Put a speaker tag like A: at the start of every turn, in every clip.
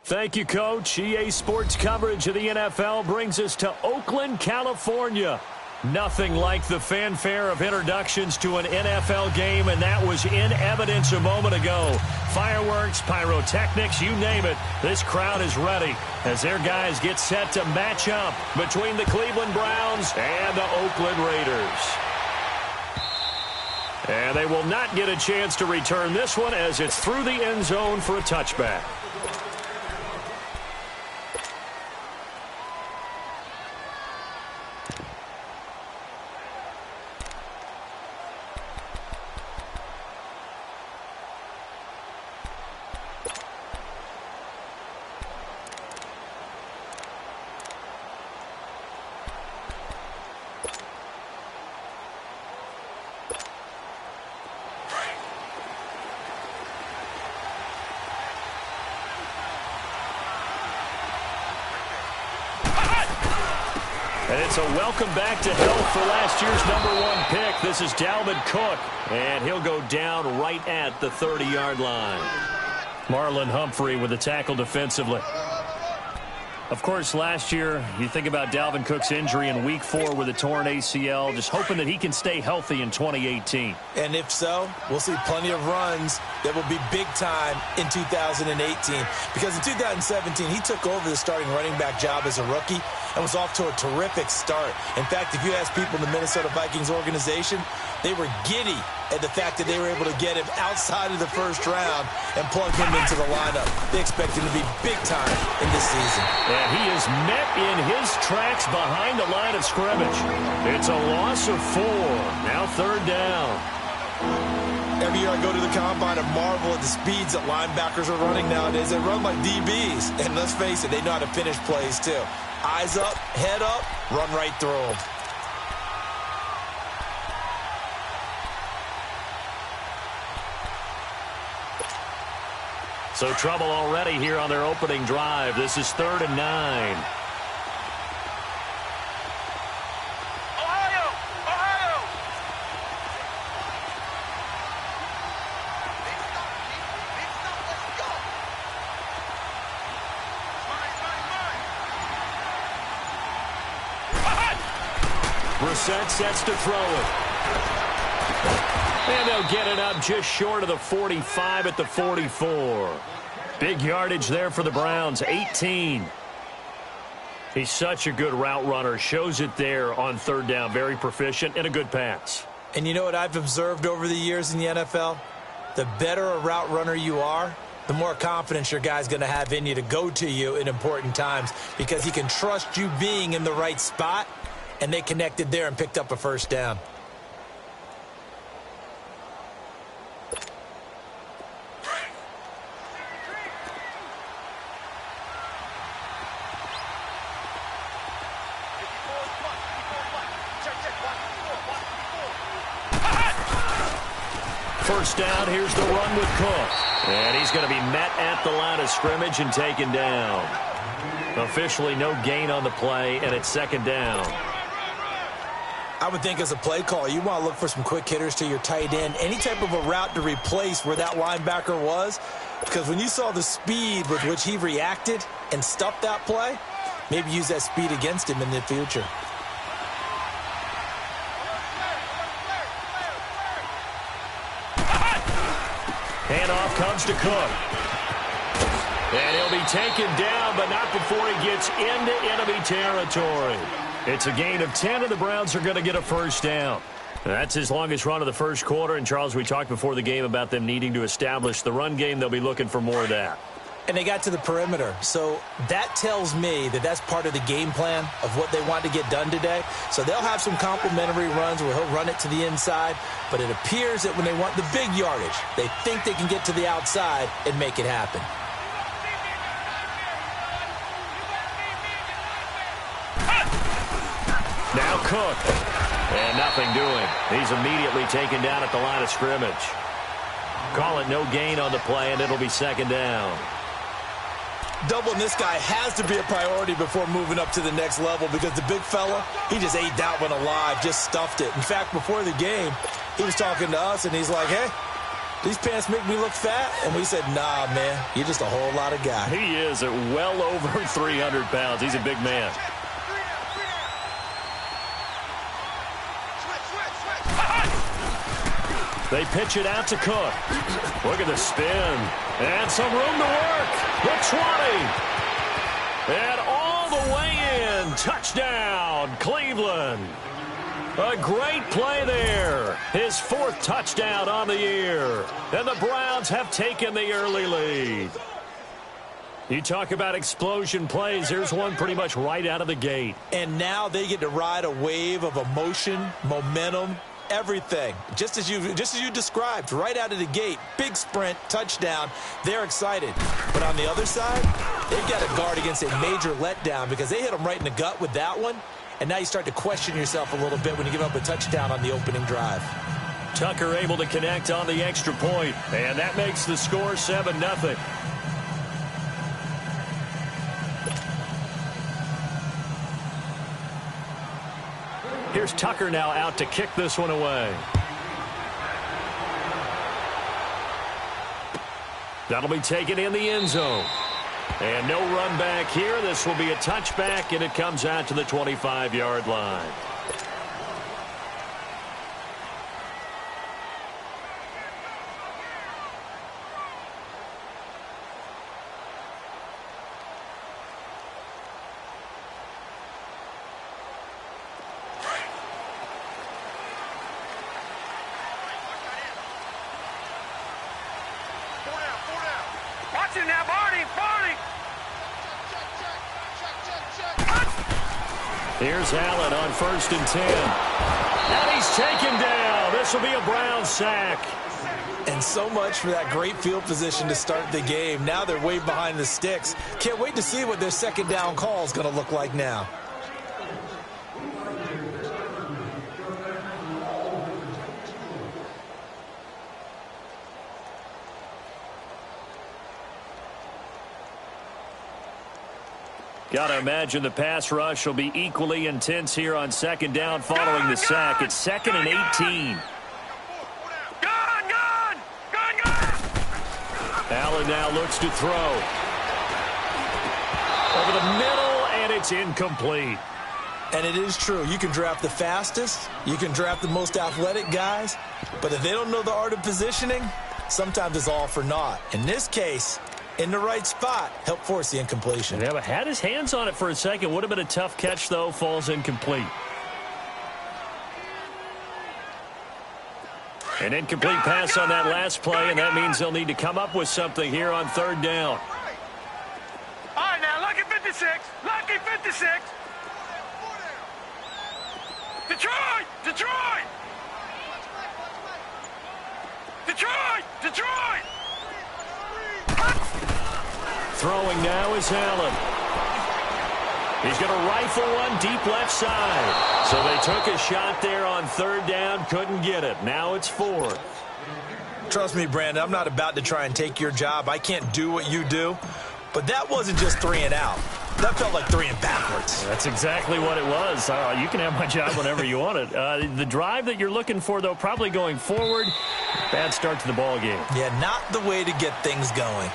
A: Thank you, Coach. EA Sports coverage of the NFL brings us to Oakland, California. Nothing like the fanfare of introductions to an NFL game, and that was in evidence a moment ago. Fireworks, pyrotechnics, you name it. This crowd is ready as their guys get set to match up between the Cleveland Browns and the Oakland Raiders. And they will not get a chance to return this one as it's through the end zone for a touchback. And it's a welcome back to health for last year's #1 pick. This is Dalvin Cook, and he'll go down right at the 30-yard line. Marlon Humphrey with the tackle defensively. Of course, last year, you think about Dalvin Cook's injury in Week 4 with a torn ACL, just hoping that he can stay healthy in 2018.
B: And if so, we'll see plenty of runs that will be big time in 2018. Because in 2017, he took over the starting running back job as a rookie and was off to a terrific start. In fact, if you ask people in the Minnesota Vikings organization, they were giddy at the fact that they were able to get him outside of the first round and plug him into the lineup. They expect him to be big time in this season.
A: And he is met in his tracks behind the line of scrimmage. It's a loss of 4. Now 3rd down.
B: Every year I go to the combine and marvel at the speeds that linebackers are running nowadays. They run like DBs. And let's face it, they know how to finish plays too. Eyes up, head up, run right through them.
A: So trouble already here on their opening drive. This is 3rd and 9.
C: Ohio! Let's go!
A: Brissett sets to throw it. And they'll get it up just short of the 45 at the 44. Big yardage there for the Browns, 18. He's such a good route runner. Shows it there on 3rd down. Very proficient and a good pass.
B: And you know what I've observed over the years in the NFL? The better a route runner you are, the more confidence your guy's going to have in you to go to you in important times because he can trust you being in the right spot, and they connected there and picked up a 1st down.
A: First down, here's the run with Cook. And he's going to be met at the line of scrimmage and taken down. Officially no gain on the play, and it's 2nd down.
B: I would think as a play call, you want to look for some quick hitters to your tight end. Any type of a route to replace where that linebacker was. Because when you saw the speed with which he reacted and stuffed that play, maybe use that speed against him in the future.
A: Handoff comes to Cook. And he'll be taken down, but not before he gets into enemy territory. It's a gain of 10, and the Browns are going to get a 1st down. That's his longest run of the 1st quarter. And, Charles, we talked before the game about them needing to establish the run game. They'll be looking for more of that.
B: And they got to the perimeter. So that tells me that that's part of the game plan of what they want to get done today. So they'll have some complimentary runs where he'll run it to the inside. But it appears that when they want the big yardage, they think they can get to the outside and make it happen.
A: Now Cook. And nothing doing. He's immediately taken down at the line of scrimmage. Call it no gain on the play, and it'll be 2nd down.
B: Doubling this guy has to be a priority before moving up to the next level because the big fella, he just ate that one alive, just stuffed it. In fact, before the game, he was talking to us, and he's like, hey, these pants make me look fat. And we said, nah, man, you're just a whole lot of guy.
A: He is at well over 300 pounds. He's a big man. They pitch it out to Cook. Look at the spin. And some room to work. The 20. And all the way in. Touchdown, Cleveland. A great play there. His 4th touchdown on the year. And the Browns have taken the early lead. You talk about explosion plays. There's one pretty much right out of the gate.
B: And now they get to ride a wave of emotion, momentum, everything. Just as you described, right out of the gate. Big sprint, touchdown. They're excited. But on the other side, they've got to guard against a major letdown because they hit them right in the gut with that one. And now you start to question yourself a little bit when you give up a touchdown on the opening drive.
A: Tucker able to connect on the extra point, and that makes the score 7-0. Here's Tucker now out to kick this one away. That'll be taken in the end zone. And no run back here. This will be a touchback, and it comes out to the 25-yard line.
C: Watch it now, Barney!
A: Here's Allen on 1st and 10. And he's taken down. This will be a Brown sack.
B: And so much for that great field position to start the game. Now they're way behind the sticks. Can't wait to see what their second down call is going to look like now.
A: Got to imagine the pass rush will be equally intense here on second down following the sack. It's 2nd and 18.
C: Gone!
A: Allen now looks to throw. Over the middle, and it's incomplete.
B: And it is true. You can draft the fastest. You can draft the most athletic guys. But if they don't know the art of positioning, sometimes it's all for naught. In this case, in the right spot, help force the incompletion.
A: Yeah, but had his hands on it for a second. Would have been a tough catch, though. Falls incomplete. An incomplete pass on that last play, and that means they'll need to come up with something here on 3rd down.
C: All right, now, lucky 56. Lucky 56. Detroit! Detroit! Detroit! Detroit!
A: Throwing now is Allen. He's going to rifle one deep left side. So they took a shot there on 3rd down, couldn't get it. Now it's 4th.
B: Trust me, Brandon, I'm not about to try and take your job. I can't do what you do. But that wasn't just 3 and out. That felt like 3 and backwards.
A: That's exactly what it was. You can have my job whenever you want it. The drive that you're looking for, though, probably going forward. Bad start to the ball game.
B: Yeah, not the way to get things going.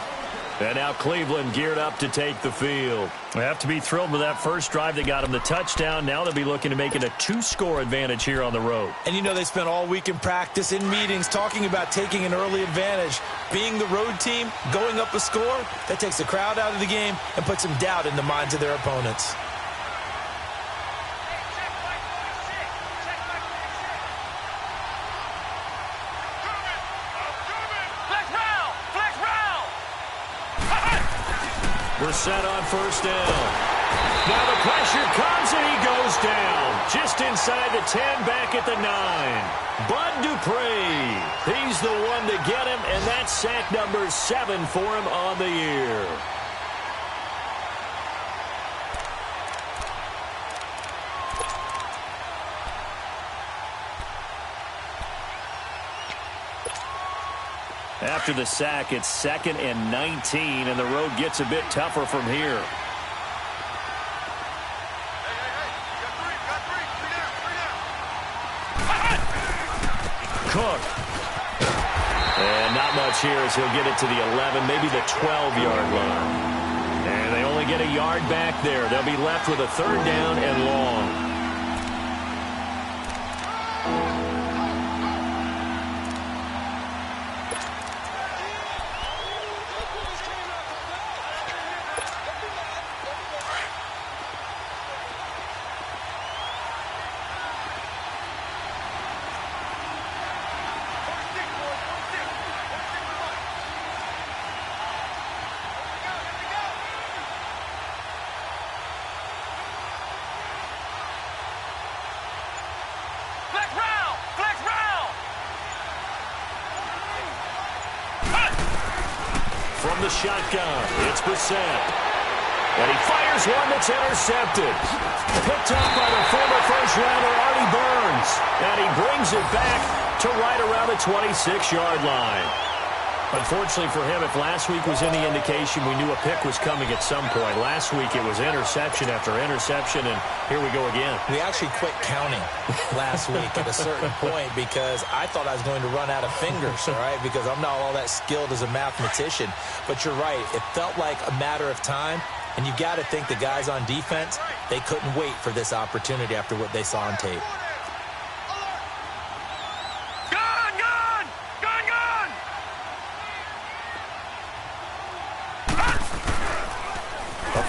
A: And now Cleveland geared up to take the field. They have to be thrilled with that first drive that got them the touchdown. Now they'll be looking to make it a 2-score advantage here on the road.
B: And you know they spent all week in practice, in meetings, talking about taking an early advantage. Being the road team, going up a score, that takes the crowd out of the game and puts some doubt in the minds of their opponents.
A: We're set on 1st down. Now the pressure comes and he goes down. Just inside the 10, back at the 9. Bud Dupree. He's the one to get him, and that's sack number 7 for him on the year. After the sack, it's 2nd and 19, and the road gets a bit tougher from here. Cook. And yards here as he'll get it to the 11, maybe the 12-yard line. And they only get a yard back there. They'll be left with a third down and long.
C: From
A: the shotgun, it's Brissett. And he fires one that's intercepted. Picked up by the former first-rounder Artie Burns. And he brings it back to right around the 26-yard line. Unfortunately for him, if last week was any indication, we knew a pick was coming at some point. Last week it was interception after interception, and here we go again.
B: We actually quit counting last week at a certain point because I thought I was going to run out of fingers, all right, because I'm not all that skilled as a mathematician. But you're right. It felt like a matter of time, and you got to think the guys on defense, they couldn't wait for this opportunity after what they saw on tape.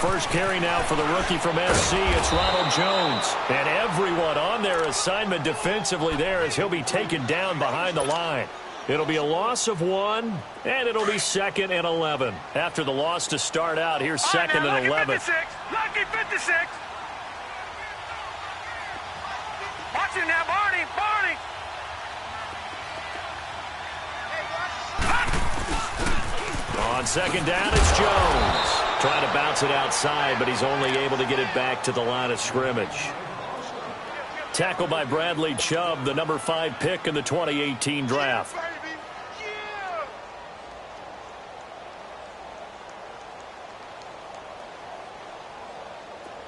A: First carry now for the rookie from SC. It's Ronald Jones. And everyone on their assignment defensively there as he'll be taken down behind the line. It'll be a loss of 1, and it'll be 2nd and 11. After the loss to start out, here's 2nd and 11.
C: Lucky 56. Watch him now, Barney.
A: On second down, it's Jones. Trying to bounce it outside, but he's only able to get it back to the line of scrimmage. Tackled by Bradley Chubb, the number 5 pick in the 2018 draft.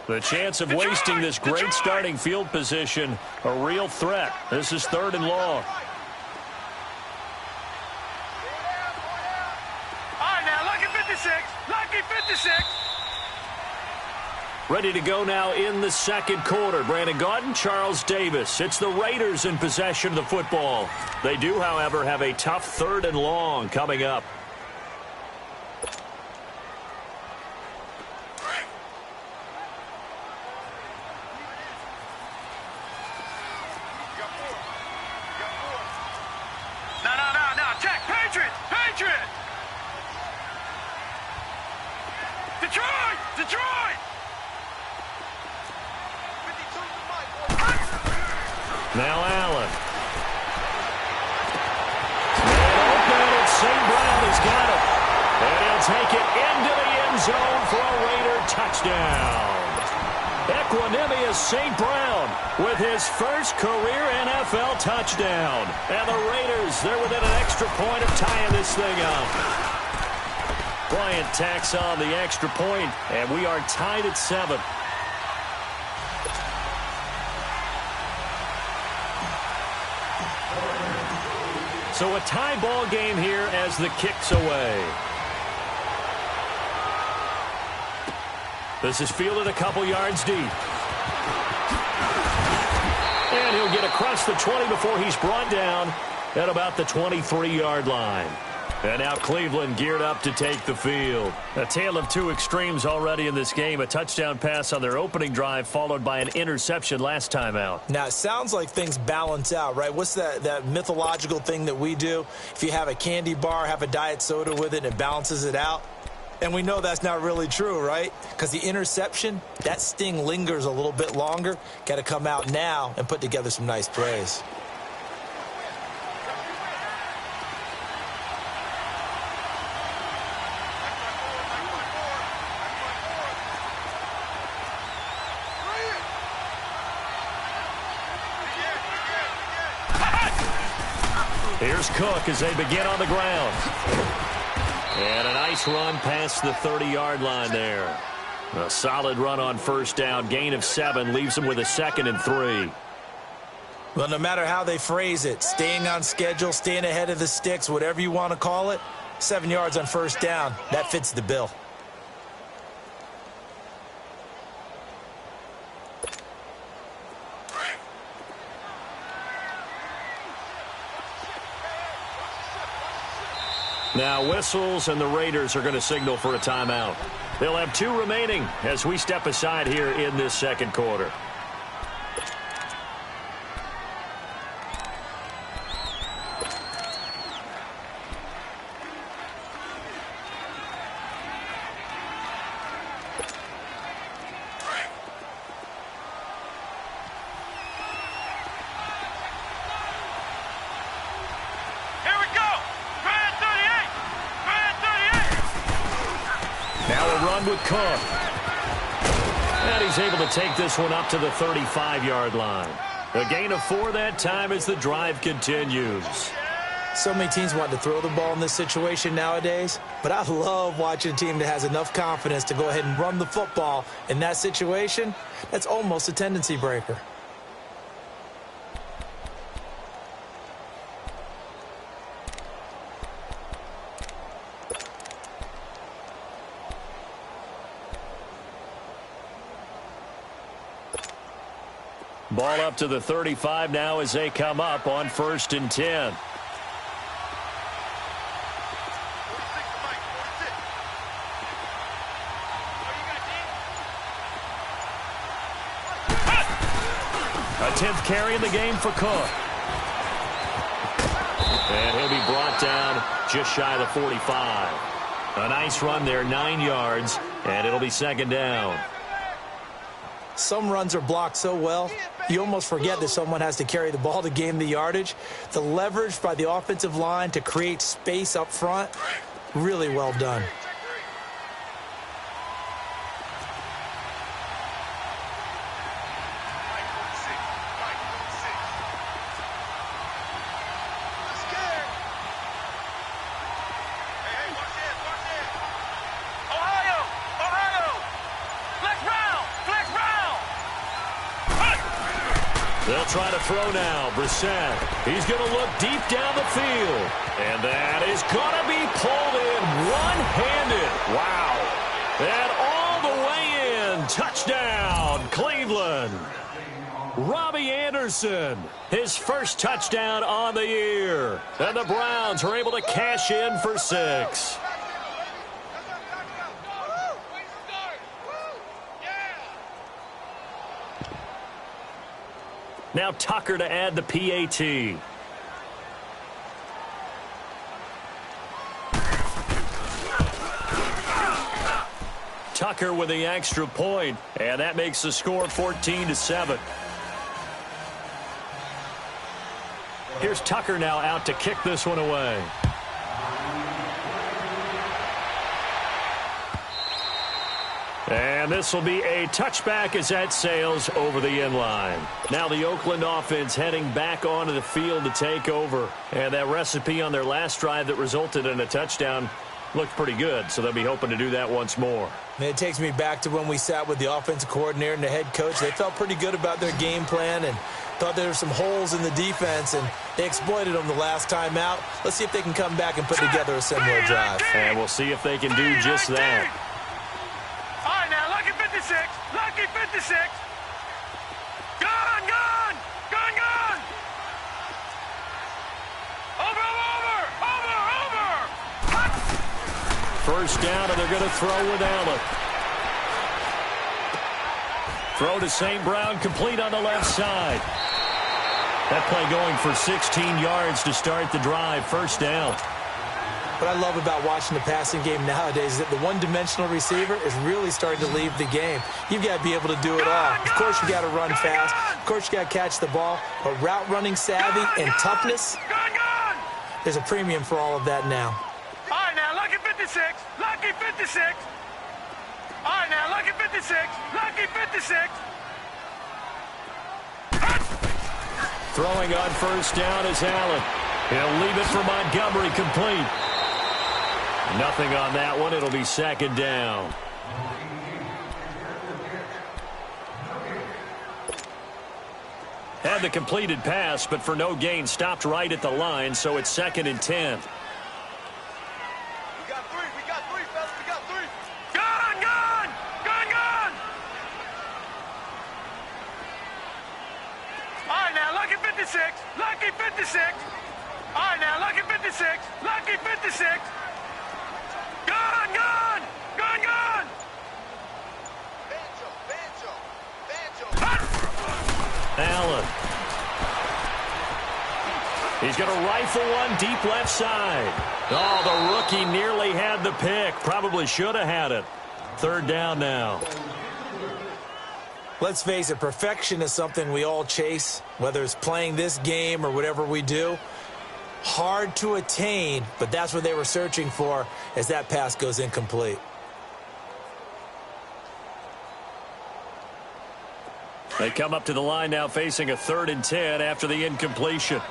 A: The chance of wasting this great starting field position, a real threat. This is 3rd and long.
C: Lucky 56.
A: Ready to go now in the second quarter. Brandon Gaudin, Charles Davis. It's the Raiders in possession of the football. They do, however, have a tough 3rd and long coming up.
C: No. Check. Patriot. Detroit!
A: Now Allen. And open, it's St. Brown has got it. And he'll take it into the end zone for a Raider touchdown. Equanimous St. Brown with his first career NFL touchdown. And the Raiders, they're within an extra point of tying this thing up. Bryant tacks on the extra point, and we are tied at 7. So a tie ball game here as the kick's away. This is fielded a couple yards deep. And he'll get across the 20 before he's brought down at about the 23-yard line. And now Cleveland geared up to take the field. A tale of two extremes already in this game. A touchdown pass on their opening drive followed by an interception last time out.
B: Now, it sounds like things balance out, right? What's that mythological thing that we do? If you have a candy bar, have a diet soda with it, and it balances it out. And we know that's not really true, right? Because the interception, that sting lingers a little bit longer. Got to come out now and put together some nice plays.
A: Here's Cook as they begin on the ground. And a nice run past the 30-yard line there. A solid run on first down. Gain of 7 leaves them with a 2nd and 3.
B: Well, no matter how they phrase it, staying on schedule, staying ahead of the sticks, whatever you want to call it, 7 yards on first down, that fits the bill.
A: Now whistles, and the Raiders are going to signal for a timeout. They'll have 2 remaining as we step aside here in this second quarter. With Cook. And he's able to take this one up to the 35-yard line. A gain of 4 that time as the drive continues.
B: So many teams want to throw the ball in this situation nowadays, but I love watching a team that has enough confidence to go ahead and run the football in that situation. That's almost a tendency breaker.
A: Ball up to the 35 now as they come up on 1st and 10. A 10th carry in the game for Cook. And he'll be brought down just shy of the 45. A nice run there, 9 yards, and it'll be 2nd down.
B: Some runs are blocked so well, you almost forget that someone has to carry the ball to gain the yardage. The leverage by the offensive line to create space up front, really well done.
A: They'll try to throw now. Brissett. He's going to look deep down the field. And that is going to be pulled in one-handed. Wow. And all the way in. Touchdown, Cleveland. Robbie Anderson, his first touchdown on the year. And the Browns are able to cash in for 6. Now Tucker to add the PAT. Tucker with the extra point, and that makes the score 14-7. Here's Tucker now out to kick this one away. And this will be a touchback as that sails over the end line. Now the Oakland offense heading back onto the field to take over. And that recipe on their last drive that resulted in a touchdown looked pretty good, so they'll be hoping to do that once more.
B: And it takes me back to when we sat with the offensive coordinator and the head coach. They felt pretty good about their game plan and thought there were some holes in the defense, and they exploited them the last time out. Let's see if they can come back and put together a similar drive.
A: And we'll see if they can do just that.
C: All right, now, lucky 56. Lucky 56. Gone, gone. Gone, gone. Over, over, over, over.
A: First down, and they're going to throw with Allen. Throw to St. Brown, complete on the left side. That play going for 16 yards to start the drive. First down.
B: What I love about watching the passing game nowadays is that the one-dimensional receiver is really starting to leave the game. You've got to be able to do it all. Of course, you got to run fast. Of course, you got to catch the ball. But route running savvy and toughness, there's a premium for all of that now.
C: All right, now, lucky 56. Lucky 56. All right, now, lucky 56. Lucky 56.
A: Throwing on first down is Allen. He'll leave it for Montgomery, complete. Nothing on that one. It'll be second down. Had the completed pass, but for no gain, stopped right at the line, so it's 2nd and 10.
C: We got three, fellas, we got three. Gun! All right, now, lucky 56. All right, now, lucky 56. Gun!
A: Allen. He's going to rifle one deep left side. Oh, the rookie nearly had the pick. Probably should have had it. 3rd down now.
B: Let's face it, perfection is something we all chase, whether it's playing this game or whatever we do. Hard to attain, but that's what they were searching for as that pass goes incomplete.
A: They come up to the line now facing a 3rd and 10 after the incompletion.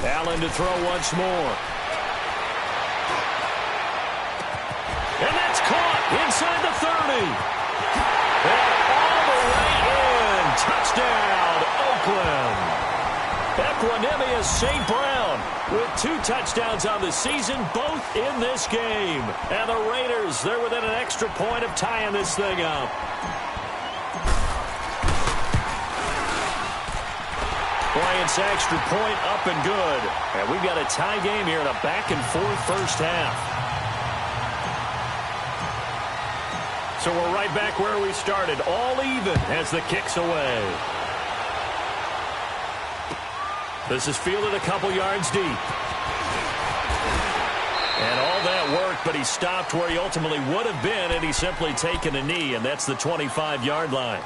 A: Allen to throw once more. And that's caught inside the 30. And all the way in. Touchdown, Oakland. Equanimous St. Brown with 2 touchdowns on the season, both in this game. And the Raiders, they're within an extra point of tying this thing up. Bryant's extra point up and good. And we've got a tie game here in a back-and-forth first half. So we're right back where we started, all even as the kick's away. This is fielded a couple yards deep. And all that work, but he stopped where he ultimately would have been, and he's simply taken a knee, and that's the 25-yard line.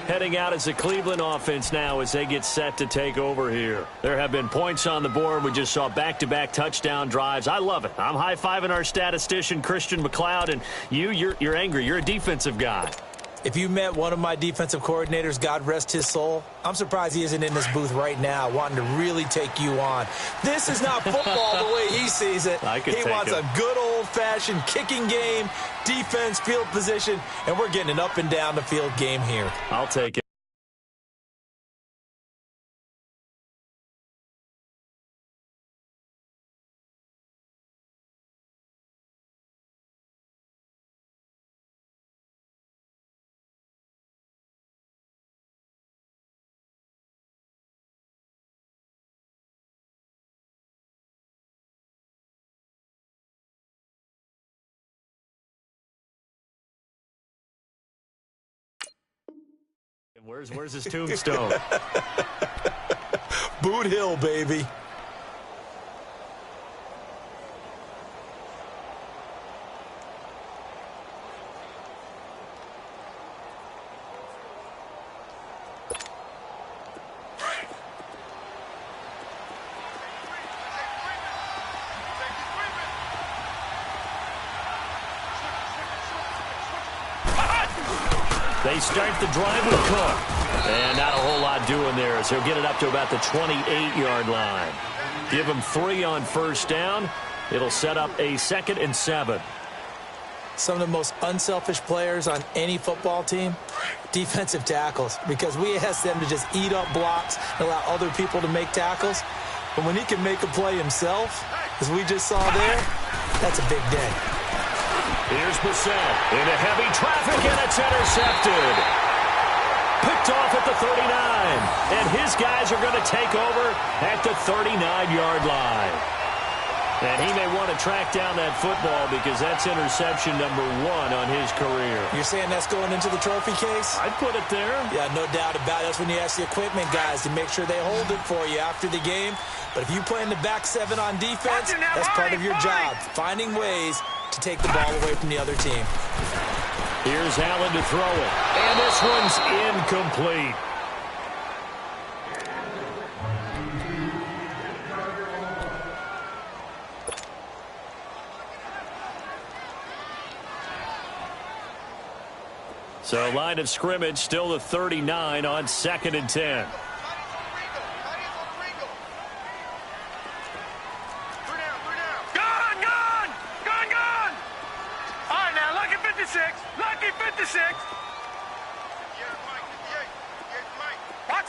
A: Heading out as the Cleveland offense now as they get set to take over here. There have been points on the board. We just saw back-to-back touchdown drives. I love it. I'm high-fiving our statistician, Christian McLeod, and you're angry. You're a defensive guy.
B: If you met one of my defensive coordinators, God rest his soul, I'm surprised he isn't in this booth right now wanting to really take you on. This is not football the way he sees it. He wants a good old-fashioned kicking game, defense, field position, and we're getting an up-and-down-the-field game here.
A: I'll take it. Where's his tombstone?
B: Boot Hill, baby.
A: They start the drive with Cook. And not a whole lot doing there as he'll get it up to about the 28-yard line. Give him 3 on first down. It'll set up a 2nd and 7.
B: Some of the most unselfish players on any football team, defensive tackles, because we ask them to just eat up blocks and allow other people to make tackles. But when he can make a play himself, as we just saw there, that's a big day.
A: Here's Bissett into heavy traffic, and it's intercepted. Picked off at the 39. And his guys are going to take over at the 39-yard line. And he may want to track down that football because that's interception number 1 on his career.
B: You're saying that's going into the trophy case?
A: I'd put it there.
B: Yeah, no doubt about it. That's when you ask the equipment guys to make sure they hold it for you after the game. But if you play in the back 7 on defense, that's part of your job, finding ways to take the ball away from the other team.
A: Here's Allen to throw it. And this one's incomplete. So line of scrimmage still the 39 on 2nd and 10.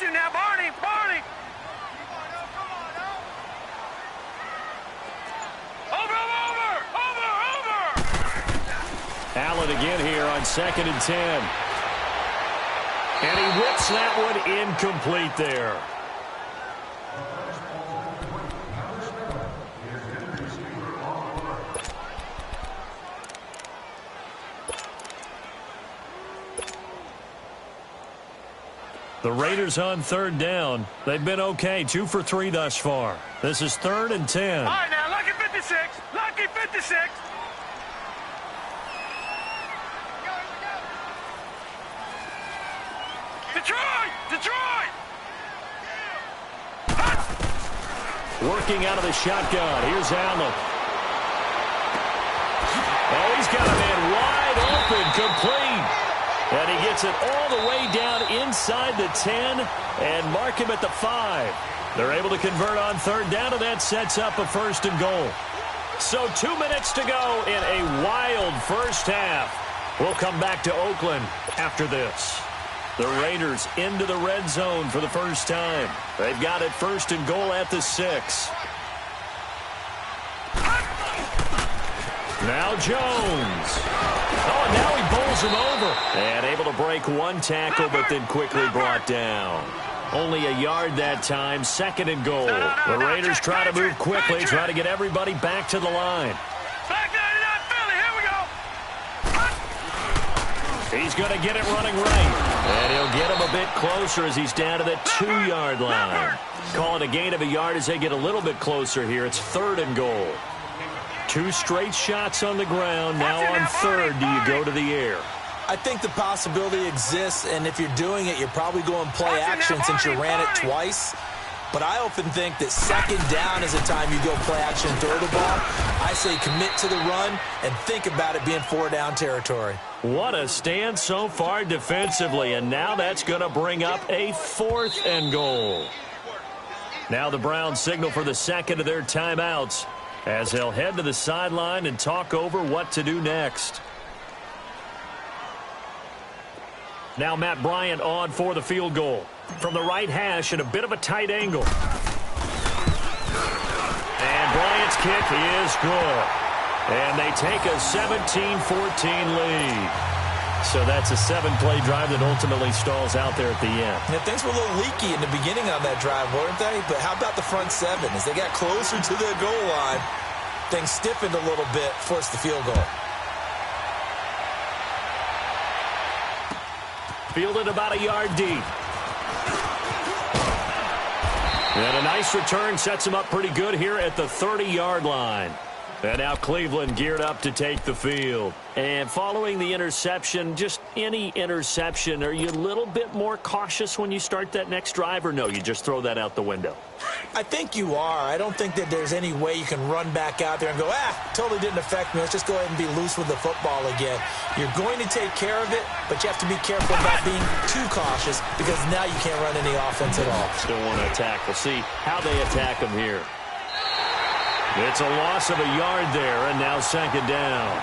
C: got you now, Barney. Barney. Over.
A: Allen again here on 2nd and 10. And he whips that one incomplete there. The Raiders on 3rd down. They've been okay, 2 for 3 thus far. This is 3rd and 10.
C: All right, now, lucky 56. Lucky 56. Detroit!
A: Working out of the shotgun. Here's Allen. Oh, he's got a man wide open, complete. And he gets it all the way down inside the 10 and mark him at the 5. They're able to convert on 3rd down, and that sets up a 1st and goal. So 2 minutes to go in a wild first half. We'll come back to Oakland after this. The Raiders into the red zone for the first time. They've got it 1st and goal at the 6. Now Jones. Oh, and now he bowls him over. And able to break one tackle, but then quickly brought down. Only a yard that time, 2nd and goal. The Raiders try to move quickly, try to get everybody back to the line.
C: Back 99 Philly, here we go.
A: He's going to get it running right. And he'll get him a bit closer as he's down to the 2-yard line. Call it a gain of a yard as they get a little bit closer here. It's 3rd and goal. 2 straight shots on the ground. Now on 3rd, do you go to the air?
B: I think the possibility exists, and if you're doing it, you're probably going play action since you ran it twice. But I often think that 2nd down is the time you go play action and throw the ball. I say commit to the run and think about it being 4-down territory.
A: What a stand so far defensively, and now that's going to bring up a 4th and goal. Now the Browns signal for the 2nd of their timeouts as they'll head to the sideline and talk over what to do next. Now Matt Bryant on for the field goal. From the right hash at a bit of a tight angle. And Bryant's kick is good. And they take a 17-14 lead. So that's a 7-play drive that ultimately stalls out there at the end.
B: Yeah, things were a little leaky in the beginning on that drive, weren't they? But how about the front 7? As they got closer to their goal line, things stiffened a little bit, forced the field goal.
A: Fielded about a yard deep. And a nice return sets him up pretty good here at the 30-yard line. And now Cleveland geared up to take the field. And following the interception, just any interception, are you a little bit more cautious when you start that next drive, or no, you just throw that out the window?
B: I think you are. I don't think that there's any way you can run back out there and go, totally didn't affect me. Let's just go ahead and be loose with the football again. You're going to take care of it, but you have to be careful about being too cautious because now you can't run any offense at all.
A: Still want to attack. We'll see how they attack him here. It's a loss of a yard there, and now 2nd down.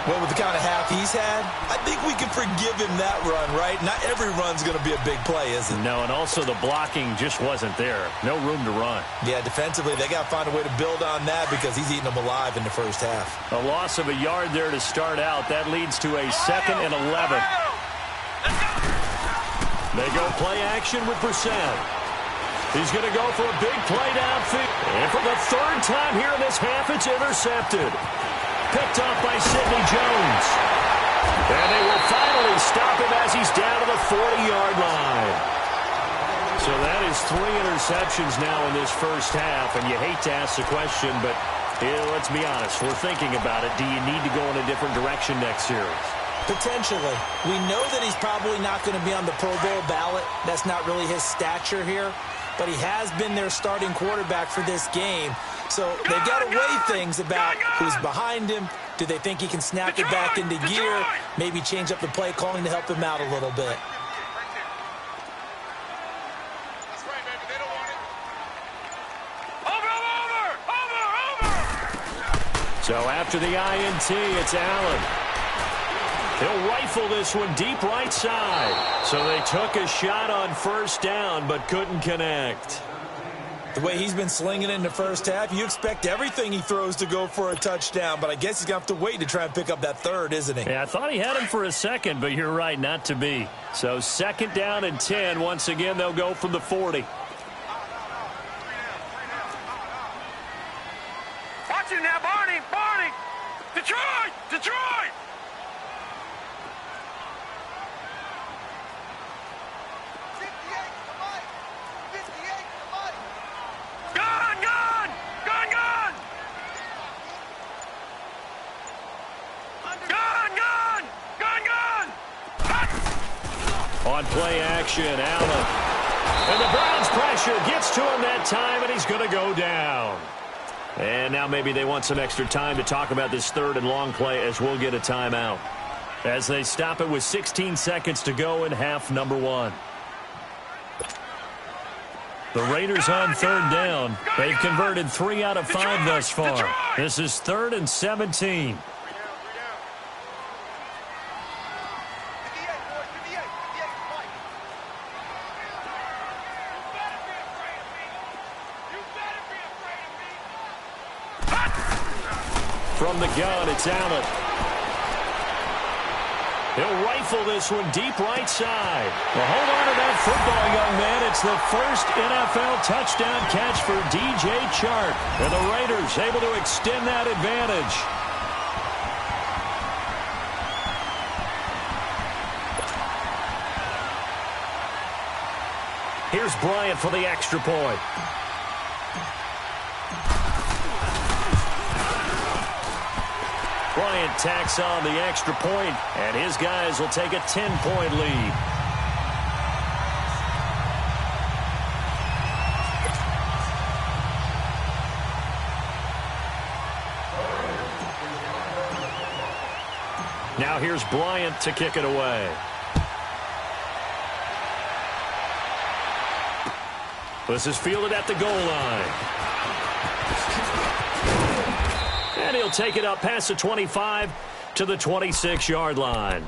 B: Well, with the kind of half he's had, I think we can forgive him that run, right? Not every run's going to be a big play, is it?
A: No, and also the blocking just wasn't there. No room to run.
B: Yeah, defensively, they got to find a way to build on that because he's eating them alive in the first half.
A: A loss of a yard there to start out. That leads to a 2nd and 11. They go play action with Brissett. He's going to go for a big play downfield. And for the 3rd time here in this half, it's intercepted. Picked off by Sidney Jones. And they will finally stop him as he's down to the 40-yard line. So that is 3 interceptions now in this first half. And you hate to ask the question, but let's be honest. We're thinking about it. Do you need to go in a different direction next series?
B: Potentially. We know that he's probably not going to be on the Pro Bowl ballot. That's not really his stature here. But he has been their starting quarterback for this game. So they've got to weigh things about who's behind him. Do they think he can snap it back into gear? Maybe change up the play calling to help him out a little bit.
A: So after the INT, it's Allen. He'll rifle this one deep right side. So they took a shot on first down but couldn't connect.
B: The way he's been slinging it in the first half, you expect everything he throws to go for a touchdown, but I guess he's going to have to wait to try and pick up that third, isn't he?
A: Yeah, I thought he had him for a second, but you're right, not to be. So 2nd down and 10. Once again, they'll go from the 40.
C: Watch it now, Barney, Barney. Detroit, Detroit.
A: On play action, Allen. And the Browns pressure gets to him that time, and he's going to go down. And now maybe they want some extra time to talk about this 3rd and long play as we'll get a timeout. As they stop it with 16 seconds to go in half number 1. The Raiders on 3rd down. They've converted 3 out of 5 thus far. This is 3rd and 17. From the gun, it's Allen. He'll rifle this one deep right side. Well, hold on to that football, young man. It's the first NFL touchdown catch for DJ Chark. And the Raiders able to extend that advantage. Here's Bryant for the extra point. Bryant tacks on the extra point, and his guys will take a 10-point lead. Now here's Bryant to kick it away. This is fielded at the goal line. And he'll take it up past the 25 to the 26-yard line.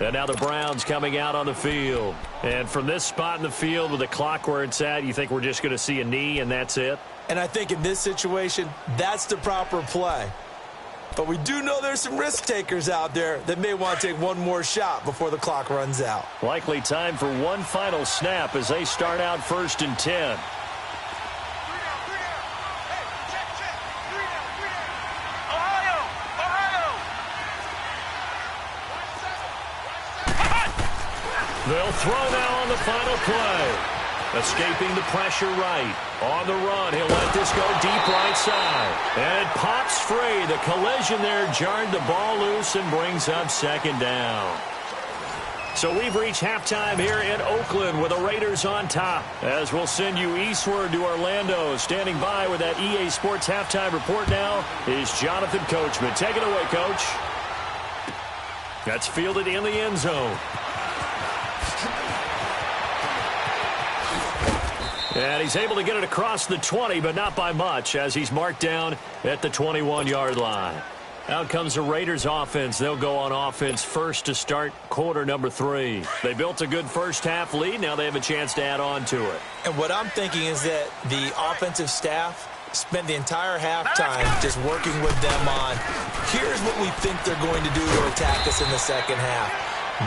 A: And now the Browns coming out on the field. And from this spot in the field with the clock where it's at, you think we're just going to see a knee and that's it?
B: And I think in this situation, that's the proper play. But we do know there's some risk takers out there that may want to take one more shot before the clock runs out.
A: Likely time for one final snap as they start out 1st and 10. They'll throw now on the final play. Escaping the pressure right. On the run, he'll let this go deep right side. And it pops free. The collision there jarred the ball loose and brings up 2nd down. So we've reached halftime here in Oakland with the Raiders on top. As we'll send you eastward to Orlando. Standing by with that EA Sports halftime report now is Jonathan Coachman. Take it away, Coach. That's fielded in the end zone. And he's able to get it across the 20, but not by much, as he's marked down at the 21-yard line. Out comes the Raiders offense. They'll go on offense first to start quarter number 3. They built a good first half lead. Now they have a chance to add on to it.
B: And what I'm thinking is that the offensive staff spent the entire halftime just working with them on, here's what we think they're going to do to attack us in the second half.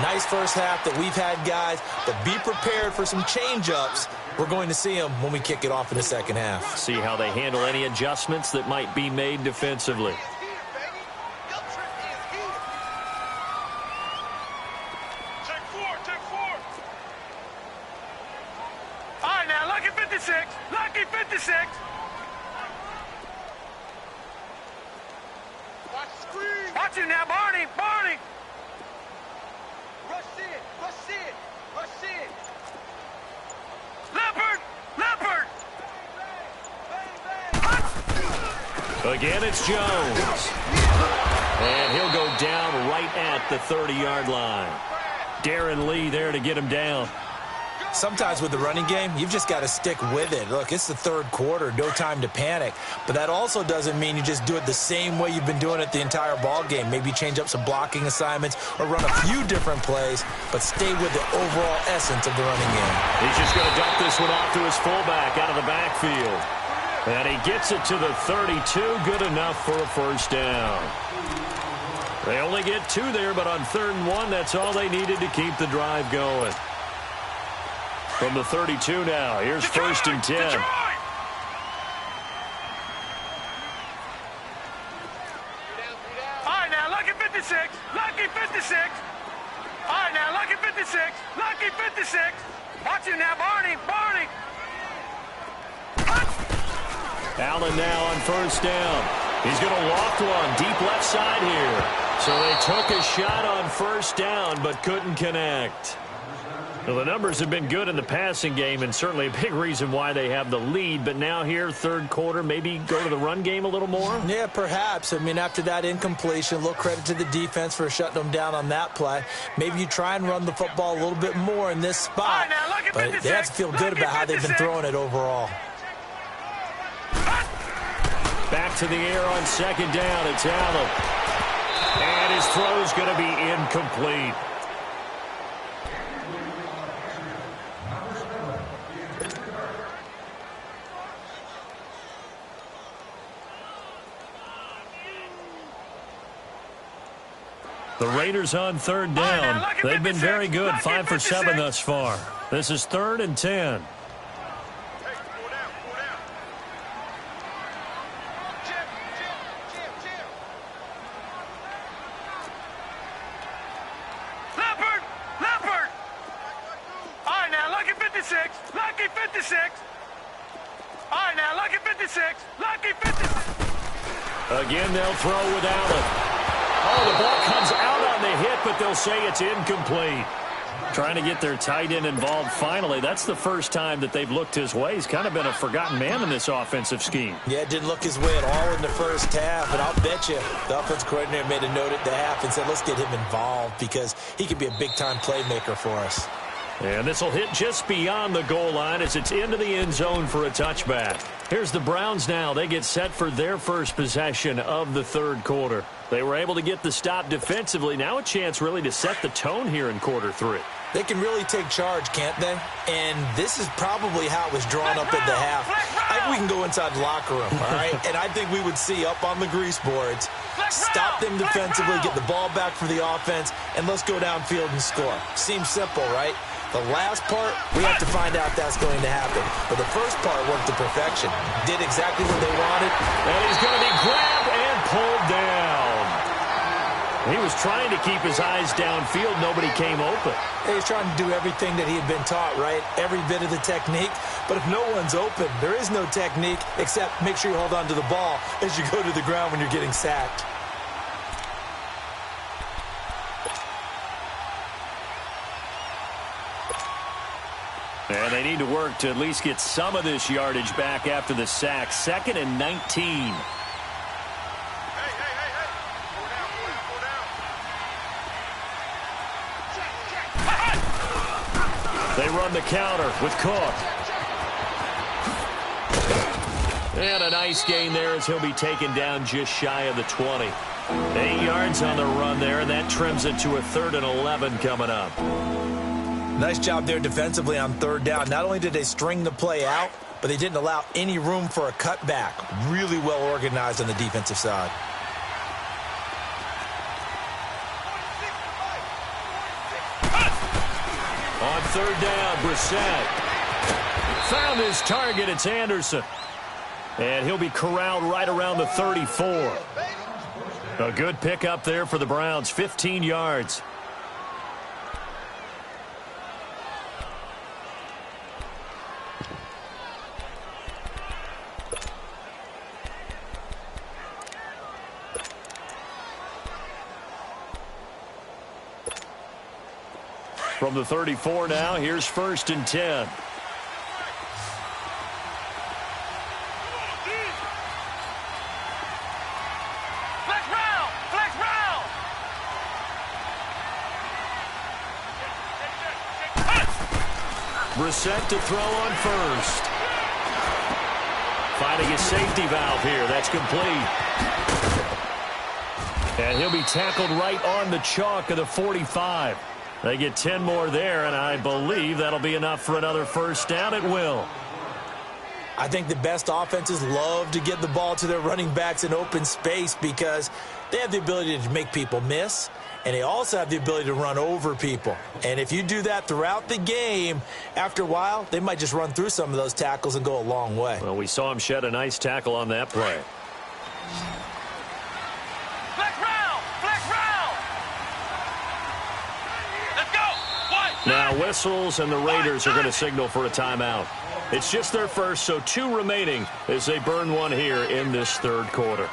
B: Nice first half that we've had, guys, but be prepared for some change-ups. We're going to see them when we kick it off in the second half.
A: See how they handle any adjustments that might be made defensively.
C: Take four. All right, now, lucky 56. Lucky 56. Watch the screen. Watch it now, Barney. Barney. Rush it. Leopard.
A: Again, it's Jones. And he'll go down right at the 30-yard line. Darren Lee there to get him down.
B: Sometimes with the running game, you've just got to stick with it. Look, it's the third quarter, no time to panic. But that also doesn't mean you just do it the same way you've been doing it the entire ball game. Maybe change up some blocking assignments or run a few different plays, but stay with the overall essence of the running game.
A: He's just going to dump this one off to his fullback out of the backfield. And he gets it to the 32. Good enough for a first down. They only get 2 there, but on 3rd and 1, that's all they needed to keep the drive going. From the 32 now, here's
C: Detroit,
A: 1st and 10.
C: Detroit! All right, now, lucky 56. Lucky 56. All right, now, lucky 56. Lucky 56. Watch him now, Barney. Barney.
A: Allen now on 1st down. He's going to loft one deep left side here. So they took a shot on 1st down, but couldn't connect. Well, the numbers have been good in the passing game, and certainly a big reason why they have the lead. But now here, 3rd quarter, maybe go to the run game a little more?
B: Yeah, perhaps. I mean, after that incompletion, a little credit to the defense for shutting them down on that play. Maybe you try and run the football a little bit more in this spot. But they have to feel good about how they've been throwing it overall.
A: Back to the air on 2nd down. It's Allen. And his throw's going to be incomplete. The Raiders on 3rd down. They've been very good, 5 for 7 thus far. This is 3rd and 10.
C: Leopard. All right, now, lucky 56. Lucky 56. All right, now, lucky 56. Lucky 56.
A: Again, they'll throw with Allen. Oh, the ball comes out on the hit, but they'll say it's incomplete. Trying to get their tight end involved finally. That's the first time that they've looked his way. He's kind of been a forgotten man in this offensive scheme.
B: Yeah, it didn't look his way at all in the first half, and I'll bet you the offensive coordinator made a note at the half and said, let's get him involved because he could be a big-time playmaker for us.
A: And this will hit just beyond the goal line as it's into the end zone for a touchback. Here's the Browns now. They get set for their first possession of the 3rd quarter. They were able to get the stop defensively. Now a chance really to set the tone here in quarter 3.
B: They can really take charge, can't they? And this is probably how it was drawn up at the half. I think we can go inside the locker room, all right? And I think we would see up on the grease boards, stop them defensively, get the ball back for the offense, and let's go downfield and score. Seems simple, right? The last part, we have to find out that's going to happen. But the first part worked to perfection. Did exactly what they wanted.
A: And he's going to be grabbed and pulled down. He was trying to keep his eyes downfield. Nobody came open.
B: He was trying to do everything that he had been taught, right? Every bit of the technique. But if no one's open, there is no technique except make sure you hold on to the ball as you go to the ground when you're getting sacked.
A: And they need to work to at least get some of this yardage back after the sack. 2nd and 19. They run the counter with Cook. And a nice gain there as he'll be taken down just shy of the 20. 8 yards on the run there, and that trims it to a 3rd and 11 coming up.
B: Nice job there defensively on 3rd down. Not only did they string the play out, but they didn't allow any room for a cutback. Really well organized on the defensive side.
A: On 3rd down, Brissett found his target. It's Anderson. And he'll be corralled right around the 34. A good pickup there for the Browns, 15 yards. From the 34 now, here's 1st and 10.
C: Flex round.
A: Brissett to throw on first. Finding his safety valve here. That's complete. And he'll be tackled right on the chalk of the 45. They get 10 more there, and I believe that'll be enough for another first down. It will.
B: I think the best offenses love to get the ball to their running backs in open space because they have the ability to make people miss, and they also have the ability to run over people. And if you do that throughout the game, after a while, they might just run through some of those tackles and go a long way.
A: Well, we saw him shed a nice tackle on that play. Now whistles, and the Raiders are going to signal for a timeout. It's just their first, so 2 remaining as they burn one here in this third quarter.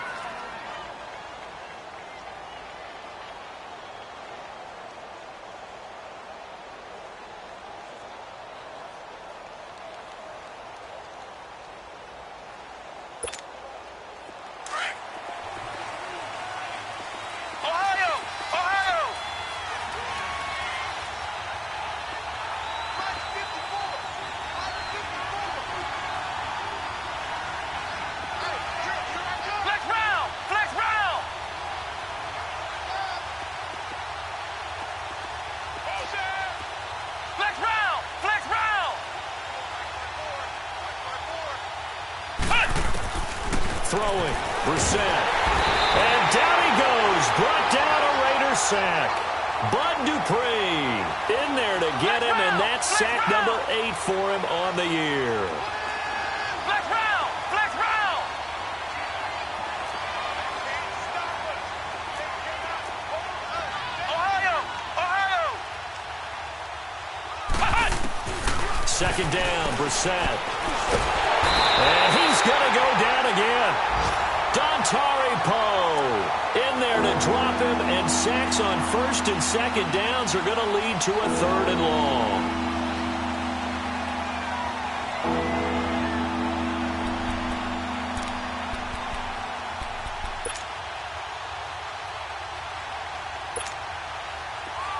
A: Throwing, Brissett. And down he goes. Brought down a Raider sack. Bud Dupree in there to get him, and that's sack number 8 for him on the year.
C: Flex round! Flex round! Ohio! Ohio!
A: Second down, Brissett. And he's going to go down again. Dontari Poe in there to drop him, and sacks on first and second downs are going to lead to a 3rd and long.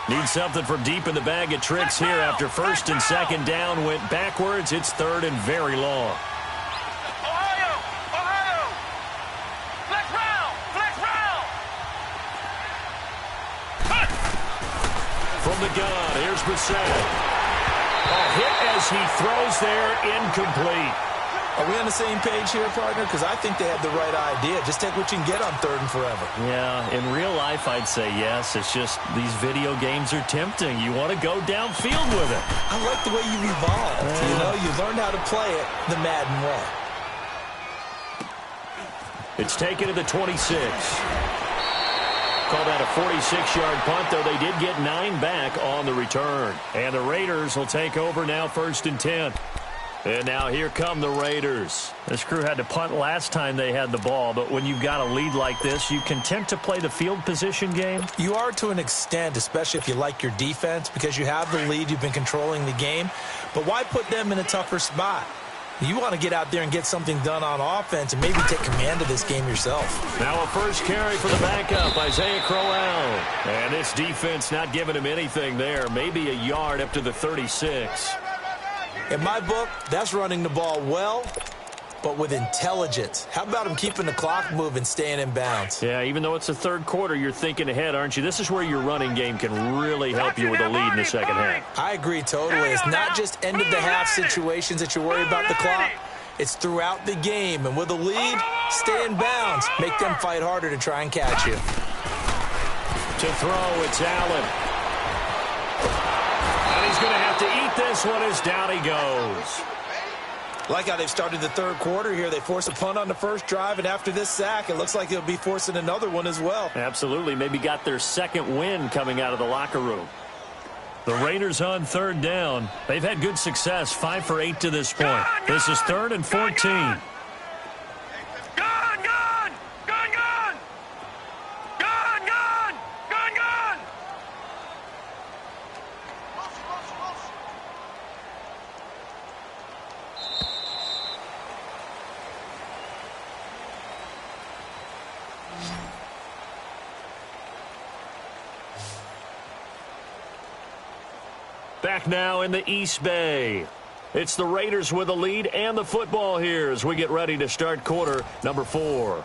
A: Need something from deep in the bag of tricks here after first and second down went backwards. It's 3rd and very long. From the gun, here's Brissett. A hit as he throws there, incomplete.
B: Are we on the same page here, partner? Because I think they have the right idea. Just take what you can get on 3rd and forever.
A: Yeah, in real life, I'd say yes. It's just these video games are tempting. You want to go downfield with it.
B: I like the way you've evolved. Yeah. You know, you learned how to play it the Madden way.
A: It's taken to the 26. Call that a 46-yard punt, though they did get 9 back on the return. And the Raiders will take over now, 1st and 10. And now here come the Raiders. This crew had to punt last time they had the ball, but when you've got a lead like this, you content to play the field position game?
B: You are to an extent, especially if you like your defense, because you have the lead, you've been controlling the game. But why put them in a tougher spot? You want to get out there and get something done on offense and maybe take command of this game yourself.
A: Now a first carry for the backup, Isaiah Crowell. And this defense not giving him anything there. Maybe a yard up to the 36.
B: In my book, that's running the ball well, but with intelligence. How about him keeping the clock moving, staying in bounds?
A: Yeah, even though it's the third quarter, you're thinking ahead, aren't you? This is where your running game can really help you with a lead in the second half.
B: I agree totally. It's not just end-of-the-half situations that you worry about the clock. It's throughout the game. And with a lead, stay in bounds. Make them fight harder to try and catch you.
A: To throw, it's Allen. And he's going to have to eat this one as down he goes.
B: Like how they've started the third quarter here. They force a punt on the first drive, and after this sack, it looks like they'll be forcing another one as well.
A: Absolutely. Maybe got their second win coming out of the locker room. The Raiders on 3rd down. They've had good success, 5 for 8 to this point. This is 3rd and 14. Back now in the East Bay. It's the Raiders with the lead and the football here as we get ready to start quarter number 4.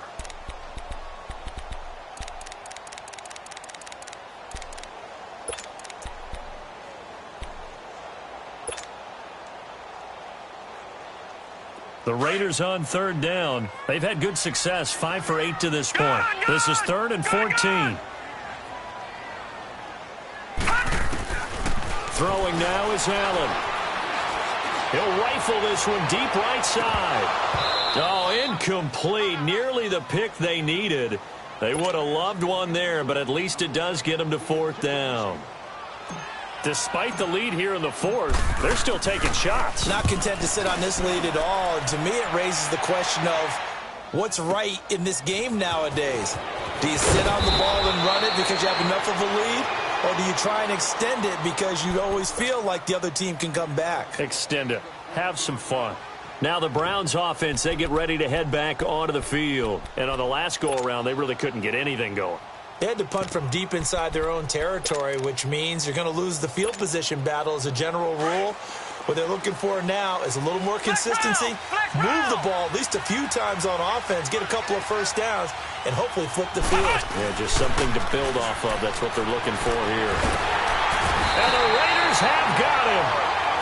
A: The Raiders on third down. They've had good success, 5 for 8 to this point. This is 3rd and 14. Throwing now is Allen. He'll rifle this one deep right side. Oh, incomplete. Nearly the pick they needed. They would have loved one there, but at least it does get them to 4th down. Despite the lead here in the 4th, they're still taking shots.
B: Not content to sit on this lead at all. And to me, it raises the question of what's right in this game nowadays. Do you sit on the ball and run it because you have enough of a lead? Or do you try and extend it because you always feel like the other team can come back?
A: Extend it. Have some fun. Now the Browns offense, they get ready to head back onto the field. And on the last go-around, they really couldn't get anything going.
B: They had to punt from deep inside their own territory, which means you're going to lose the field position battle as a general rule. What they're looking for now is a little more consistency, move the ball at least a few times on offense, get a couple of first downs, and hopefully flip the field.
A: Yeah, just something to build off of. That's what they're looking for here. And the Raiders have got him.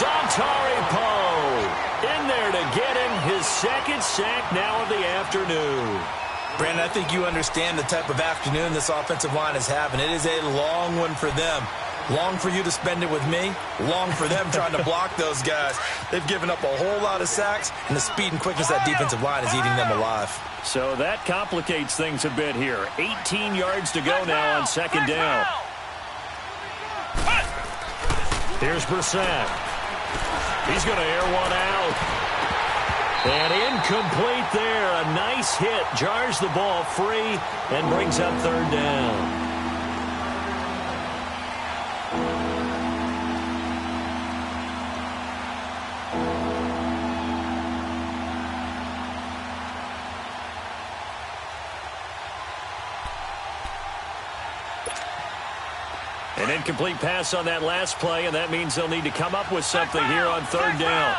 A: Dontari Poe in there to get him his 2nd sack now of the afternoon.
B: Brandon, I think you understand the type of afternoon this offensive line is having. It is a long one for them. Long for you to spend it with me. Long for them trying to block those guys. They've given up a whole lot of sacks, and the speed and quickness of that defensive line is eating them alive.
A: So that complicates things a bit here. 18 yards to go now on 2nd down. Here's Brissett. He's going to air one out. And incomplete there. A nice hit. Jars the ball free and brings up 3rd down. An incomplete pass on that last play, and that means they'll need to come up with something here on 3rd down.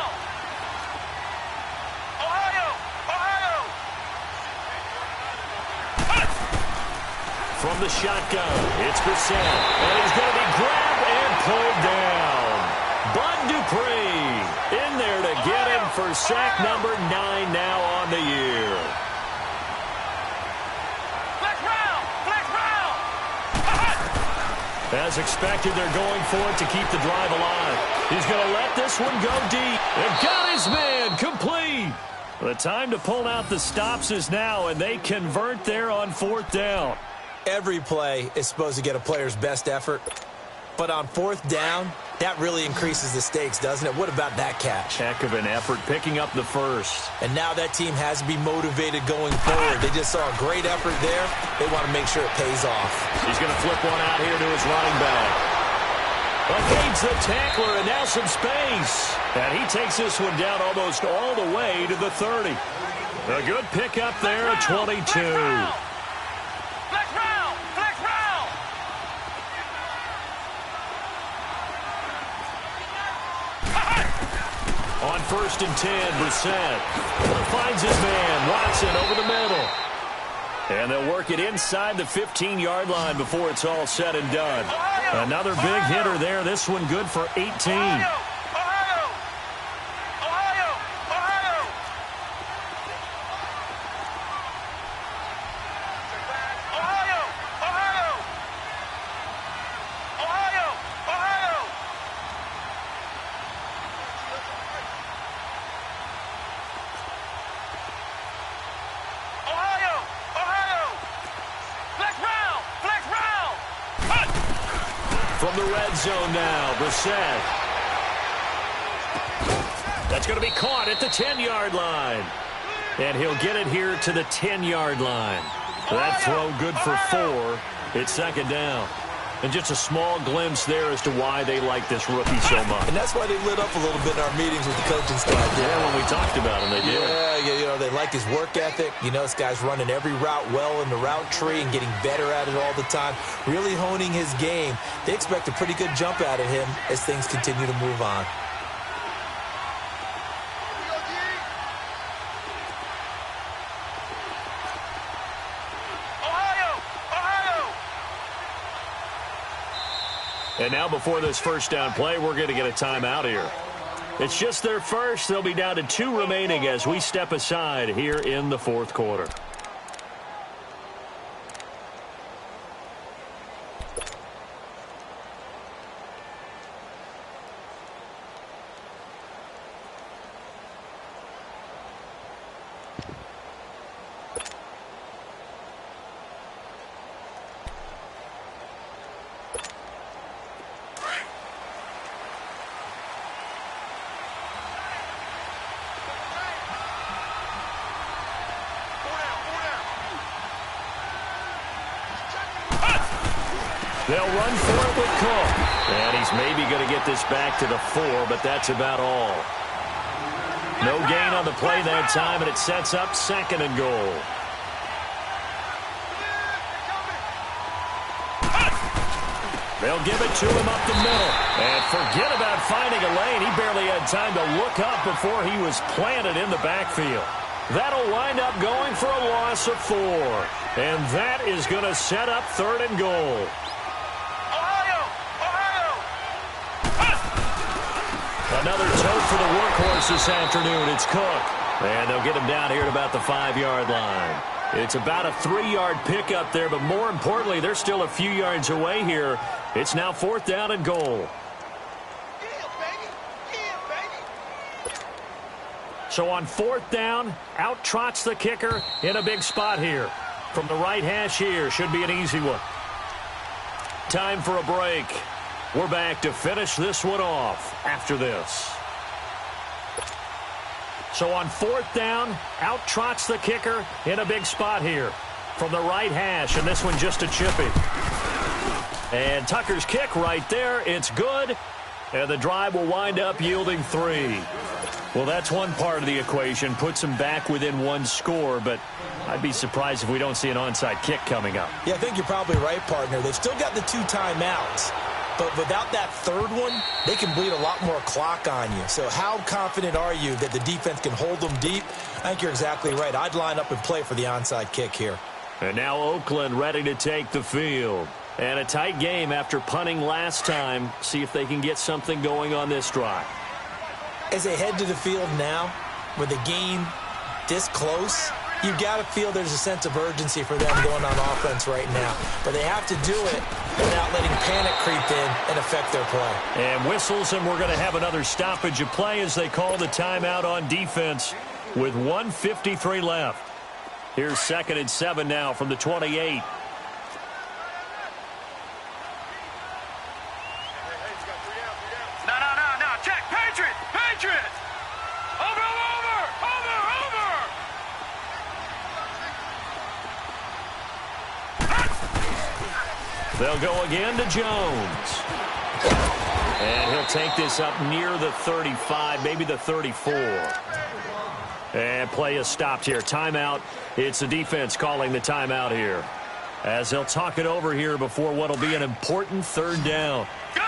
A: From the shotgun, it's Brissett, and he's going to be grabbed and pulled down. Bud Dupree in there to get him for sack number 9 now on the year. As expected, they're going for it to keep the drive alive. He's going to let this one go deep. And got his man complete. The time to pull out the stops is now, and they convert there on 4th down.
B: Every play is supposed to get a player's best effort. But on 4th down, that really increases the stakes, doesn't it? What about that catch?
A: Heck of an effort, picking up the first.
B: And now that team has to be motivated going forward. They just saw a great effort there. They want to make sure it pays off.
A: He's going to flip one out here to his running back. Evades the tackler, and now some space. And he takes this one down almost all the way to the 30. A good pickup there at 22. On 1st and 10, Brissett finds his man, Watson, over the middle. And they'll work it inside the 15-yard line before it's all said and done. Another big hitter there. This one good for 18. From the red zone now, Brissett. That's going to be caught at the 10-yard line. And he'll get it here to the 10-yard line. That throw good for 4. It's 2nd down. And just a small glimpse there as to why they like this rookie so much.
B: And that's why they lit up a little bit in our meetings with the coaching staff.
A: Yeah, when we talked about him, they did.
B: Yeah, they like his work ethic. This guy's running every route well in the route tree and getting better at it all the time, really honing his game. They expect a pretty good jump out of him as things continue to move on.
A: And now before this first down play, we're going to get a timeout here. It's just their first. They'll be down to 2 remaining as we step aside here in the fourth quarter. They'll run for it with Cook. And he's maybe going to get this back to the 4, but that's about all. No gain on the play that time, and it sets up 2nd and goal. They'll give it to him up the middle. And forget about finding a lane. He barely had time to look up before he was planted in the backfield. That'll wind up going for a loss of 4. And that is going to set up 3rd and goal. Another tote for the workhorse this afternoon. It's Cook. And they'll get him down here at about the 5-yard line. It's about a 3-yard pickup there, but more importantly, they're still a few yards away here. It's now 4th down and goal. So on 4th down, out trots the kicker in a big spot here. From the right hash here, should be an easy one. Time for a break. We're back to finish this one off after this. So on 4th down, out trots the kicker in a big spot here. From the right hash, and this one just a chippy. And Tucker's kick right there. It's good. And the drive will wind up yielding 3. Well, that's one part of the equation. Puts them back within 1 score, but I'd be surprised if we don't see an onside kick coming up.
B: Yeah, I think you're probably right, partner. They've still got the 2 timeouts. But without that 3rd one, they can bleed a lot more clock on you. So how confident are you that the defense can hold them deep? I think you're exactly right. I'd line up and play for the onside kick here.
A: And now Oakland ready to take the field. And a tight game after punting last time. See if they can get something going on this drive.
B: As they head to the field now, with the game this close, you've got to feel there's a sense of urgency for them going on offense right now. But they have to do it without letting panic creep in and affect their play.
A: And whistles, and we're going to have another stoppage of play as they call the timeout on defense with 1:53 left. Here's 2nd and 7 now from the 28.
C: No. Check. Patriots. Over.
A: They'll go again to Jones. And he'll take this up near the 35, maybe the 34. And play is stopped here. Timeout. It's the defense calling the timeout here. As they'll talk it over here before what will be an important 3rd down.
C: Gun!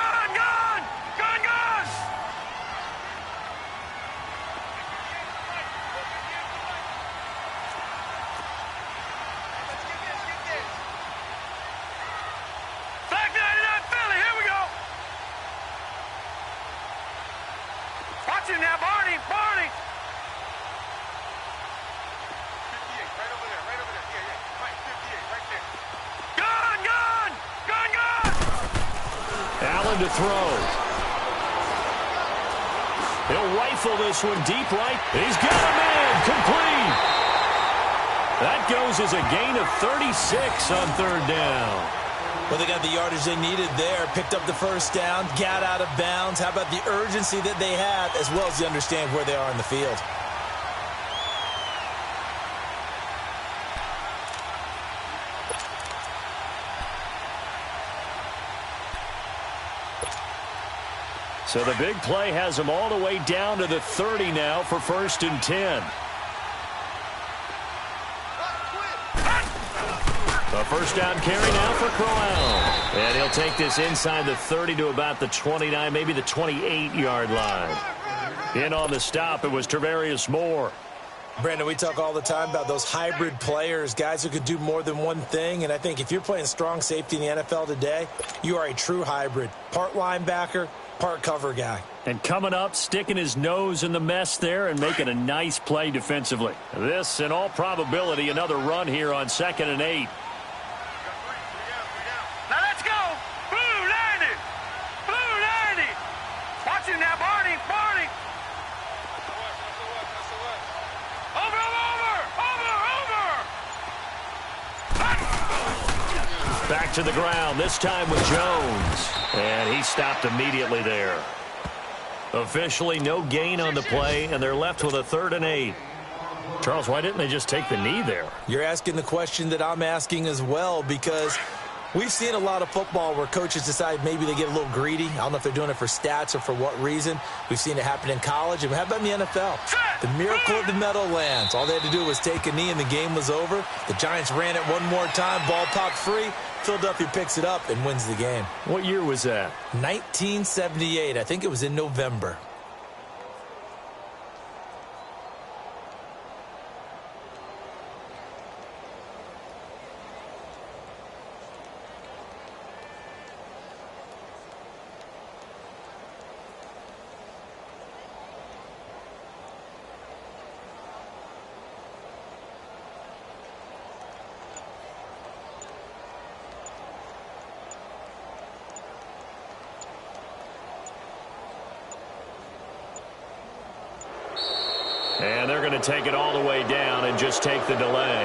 C: Back 99 Philly, here we go! Watch him now, Barney! 58, right over there. Yeah. Right, 58, right there. Gun!
A: Allen to throw. He'll rifle this one deep right. He's got a man. Complete. That goes as a gain of 36 on 3rd down.
B: Well, they got the yardage they needed there, picked up the 1st down, got out of bounds. How about the urgency that they have, as well as they understand where they are in the field?
A: So the big play has them all the way down to the 30 now for 1st and 10. A first down carry now for Crowell. And he'll take this inside the 30 to about the 29, maybe the 28-yard line. In on the stop, it was Tarvarius Moore.
B: Brandon, we talk all the time about those hybrid players, guys who could do more than one thing. And I think if you're playing strong safety in the NFL today, you are a true hybrid. Part linebacker, part cover guy.
A: And coming up, sticking his nose in the mess there and making a nice play defensively. This, in all probability, another run here on 2nd and 8.
C: Now let's go. Blue 90. Blue 90. Watch it now, Barney. Barney.
A: Back to the ground, this time with Jones. And he stopped immediately there. Officially no gain on the play, and they're left with a 3rd and 8. Charles, why didn't they just take the knee there?
B: You're asking the question that I'm asking as well, because we've seen a lot of football where coaches decide maybe they get a little greedy. I don't know if they're doing it for stats or for what reason. We've seen it happen in college, and how about in the NFL? The miracle of the Meadowlands. All they had to do was take a knee, and the game was over. The Giants ran it one more time. Ball popped free. Philadelphia picks it up and wins the game.
A: What year was that?
B: 1978. I think it was in November.
A: And they're going to take it all the way down and just take the delay.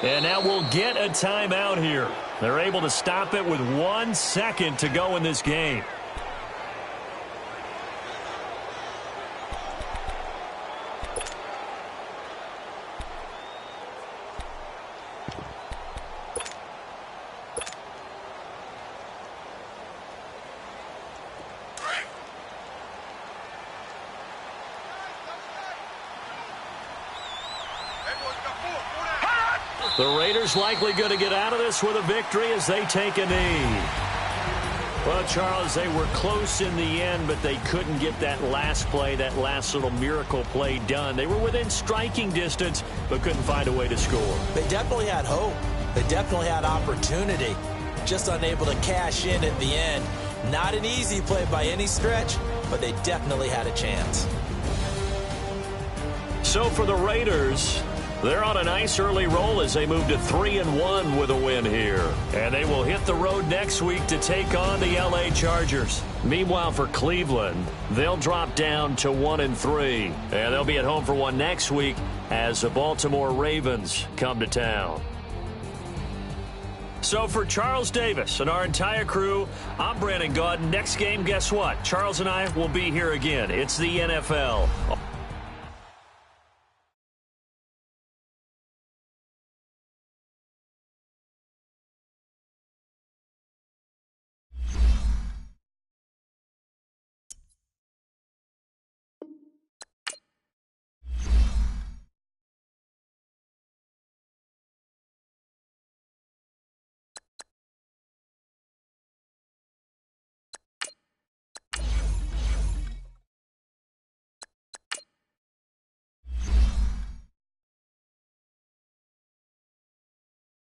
A: And now we'll get a timeout here. They're able to stop it with 1 second to go in this game. The Raiders likely going to get out of this with a victory as they take a knee. Well, Charles, they were close in the end, but they couldn't get that last play, that last little miracle play done. They were within striking distance, but couldn't find a way to score.
B: They definitely had hope. They definitely had opportunity. Just unable to cash in at the end. Not an easy play by any stretch, but they definitely had a chance.
A: So for the Raiders, they're on a nice early roll as they move to 3-1 with a win here. And they will hit the road next week to take on the LA Chargers. Meanwhile, for Cleveland, they'll drop down to 1-3. And they'll be at home for one next week as the Baltimore Ravens come to town. So for Charles Davis and our entire crew, I'm Brandon Gaudin. Next game, guess what? Charles and I will be here again. It's the NFL.